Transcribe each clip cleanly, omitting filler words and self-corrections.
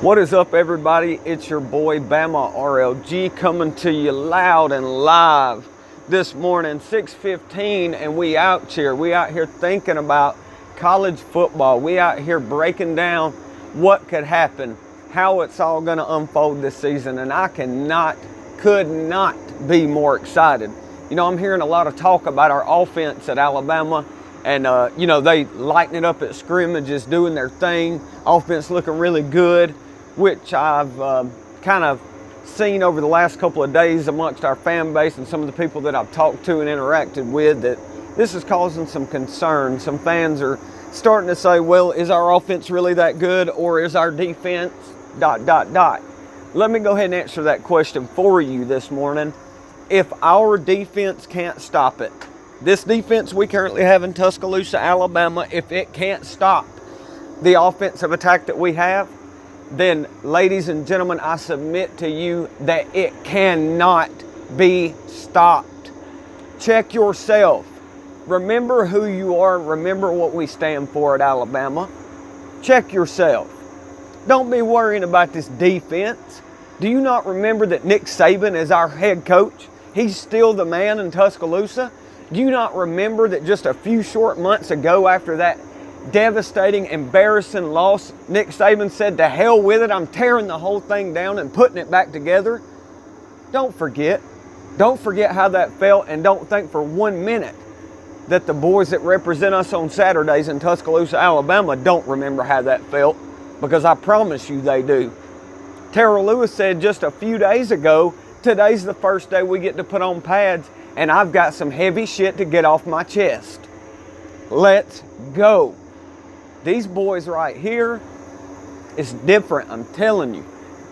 What is up, everybody? It's your boy Bama RLG coming to you loud and live this morning, 6:15, and we out here thinking about college football. We out here breaking down what could happen, how it's all going to unfold this season, and I could not be more excited. You know, I'm hearing a lot of talk about our offense at Alabama, and they lighting it up at scrimmages, doing their thing. Offense looking really good, which I've kind of seen over the last couple of days amongst our fan base and some of the people that I've talked to and interacted with, that this is causing some concern. Some fans are starting to say, well, is our offense really that good, or is our defense ... Let me go ahead and answer that question for you this morning. If our defense can't stop it, this defense we currently have in Tuscaloosa, Alabama, if it can't stop the offensive attack that we have, then, ladies and gentlemen, I submit to you that it cannot be stopped. Check yourself. Remember who you are. Remember what we stand for at Alabama. Check yourself. Don't be worrying about this defense. Do you not remember that Nick Saban is our head coach? He's still the man in Tuscaloosa. Do you not remember that just a few short months ago, after that devastating, embarrassing loss, Nick Saban said, to hell with it, I'm tearing the whole thing down and putting it back together? Don't forget. Don't forget how that felt, and don't think for 1 minute that the boys that represent us on Saturdays in Tuscaloosa, Alabama don't remember how that felt, because I promise you they do. Terrell Lewis said just a few days ago, today's the first day we get to put on pads, and I've got some heavy shit to get off my chest. Let's go. These boys right here is different, I'm telling you.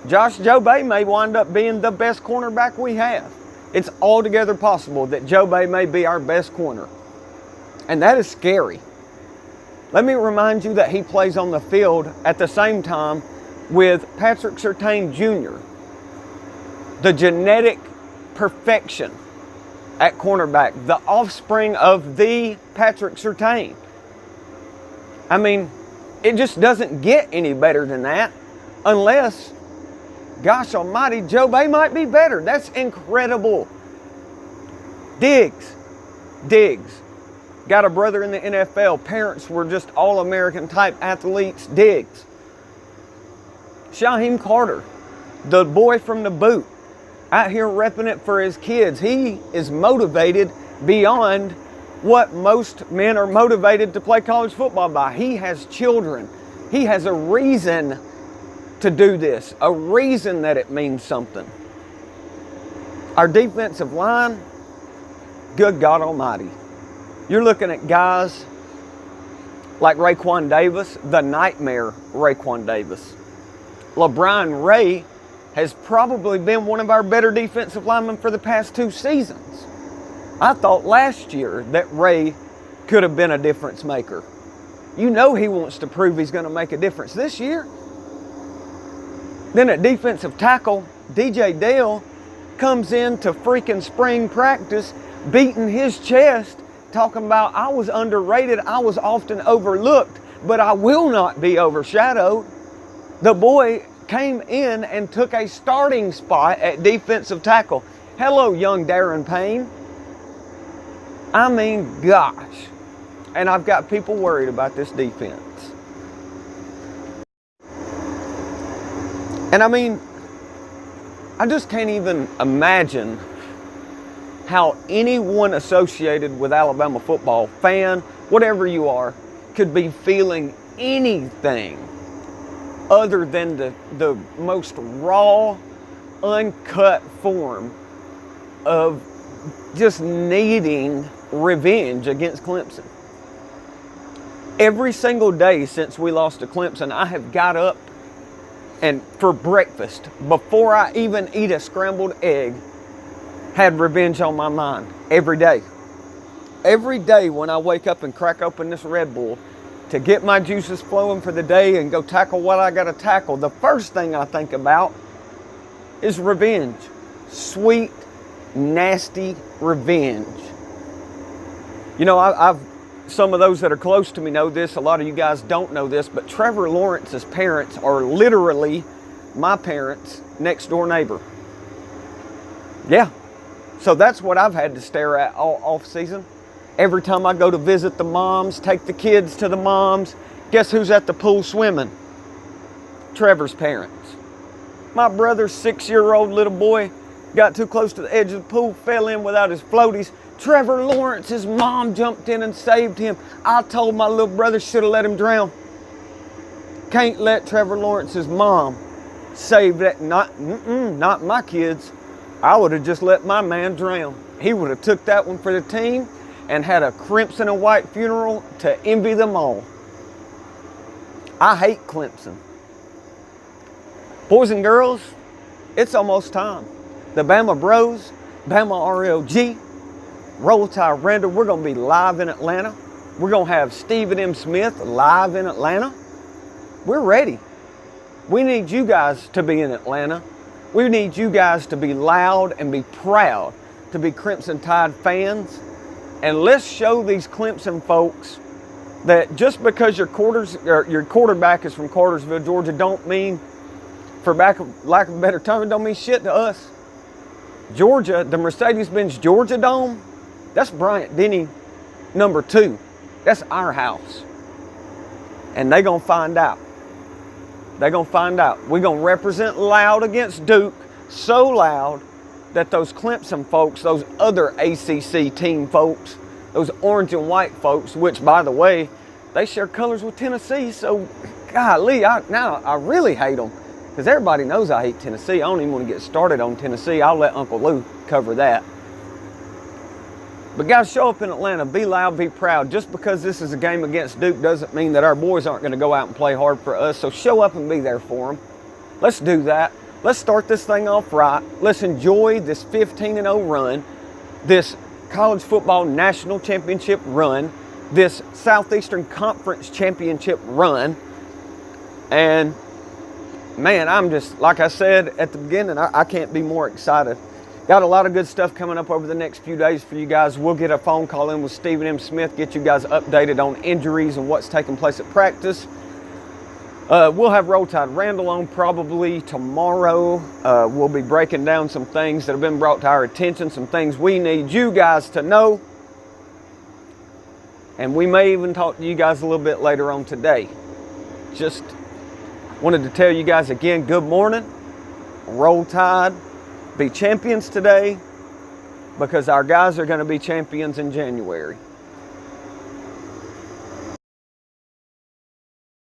Josh Jobe may wind up being the best cornerback we have. It's altogether possible that Jobe may be our best corner. And that is scary. Let me remind you that he plays on the field at the same time with Patrick Surtain Jr., the genetic perfection at cornerback, the offspring of the Patrick Surtain. I mean, it just doesn't get any better than that, unless, gosh almighty, Jobe might be better. That's incredible. Diggs. Got a brother in the NFL. Parents were just all-American type athletes. Diggs. Shaheem Carter, the boy from the boot, out here repping it for his kids. He is motivated beyond what most men are motivated to play college football by. He has children. He has a reason to do this, a reason that it means something. Our defensive line, good God Almighty. You're looking at guys like Raekwon Davis, the nightmare Raekwon Davis. LeBron Ray has probably been one of our better defensive linemen for the past 2 seasons. I thought last year that Ray could have been a difference maker. You know he wants to prove he's going to make a difference this year. Then at defensive tackle, DJ Dale comes into freaking spring practice beating his chest, talking about, I was underrated, I was often overlooked, but I will not be overshadowed. The boy came in and took a starting spot at defensive tackle. Hello, young Darren Payne. I mean, gosh. And I've got people worried about this defense. And I mean, I just can't even imagine how anyone associated with Alabama football, fan, whatever you are, could be feeling anything other than the most raw, uncut form of just needing revenge against Clemson. Every single day since we lost to Clemson, I have got up and for breakfast, before I even eat a scrambled egg, had revenge on my mind. Every day. Every day when I wake up and crack open this Red Bull to get my juices flowing for the day and go tackle what I got to tackle, the first thing I think about is revenge. Sweet, nasty revenge. You know, I've some of those that are close to me know this. A lot of you guys don't know this, but Trevor Lawrence's parents are literally my parents' next door neighbor. Yeah. So that's what I've had to stare at all off season. Every time I go to visit the moms, take the kids to the moms, guess who's at the pool swimming? Trevor's parents. My brother's 6-year-old little boy got too close to the edge of the pool, fell in without his floaties. Trevor Lawrence's mom jumped in and saved him. I told my little brother should have let him drown. Can't let Trevor Lawrence's mom save that. Not my kids. I would have just let my man drown. He would have took that one for the team and had a crimson and white funeral to envy them all. I hate Clemson. Boys and girls, it's almost time. The Bama Bros, Bama RLG, Roll Tide Render, we're going to be live in Atlanta. We're going to have Stephen M. Smith live in Atlanta. We're ready. We need you guys to be in Atlanta. We need you guys to be loud and be proud to be Crimson Tide fans. And let's show these Clemson folks that just because your quarterback is from Cartersville, Georgia, don't mean, for lack of a better term, it don't mean shit to us. Georgia, the Mercedes-Benz Georgia Dome, that's Bryant Denny #2. That's our house. And they're going to find out. They're going to find out. We're going to represent loud against Duke, so loud that those Clemson folks, those other ACC team folks, those orange and white folks, which, by the way, they share colors with Tennessee, so golly, I really hate them. Because everybody knows I hate Tennessee. I don't even want to get started on Tennessee. I'll let Uncle Lou cover that. But guys, show up in Atlanta. Be loud, be proud. Just because this is a game against Duke doesn't mean that our boys aren't going to go out and play hard for us. So show up and be there for them. Let's do that. Let's start this thing off right. Let's enjoy this 15-0 run, this college football national championship run, this Southeastern Conference championship run. And man, I'm just, like I said at the beginning, I can't be more excited. Got a lot of good stuff coming up over the next few days for you guys. We'll get a phone call in with Stephen M. Smith, get you guys updated on injuries and what's taking place at practice. We'll have Roll Tide Randall on probably tomorrow. We'll be breaking down some things that have been brought to our attention, some things we need you guys to know. And we may even talk to you guys a little bit later on today. Just wanted to tell you guys again, good morning. Roll Tide. Be champions today, because our guys are going to be champions in January.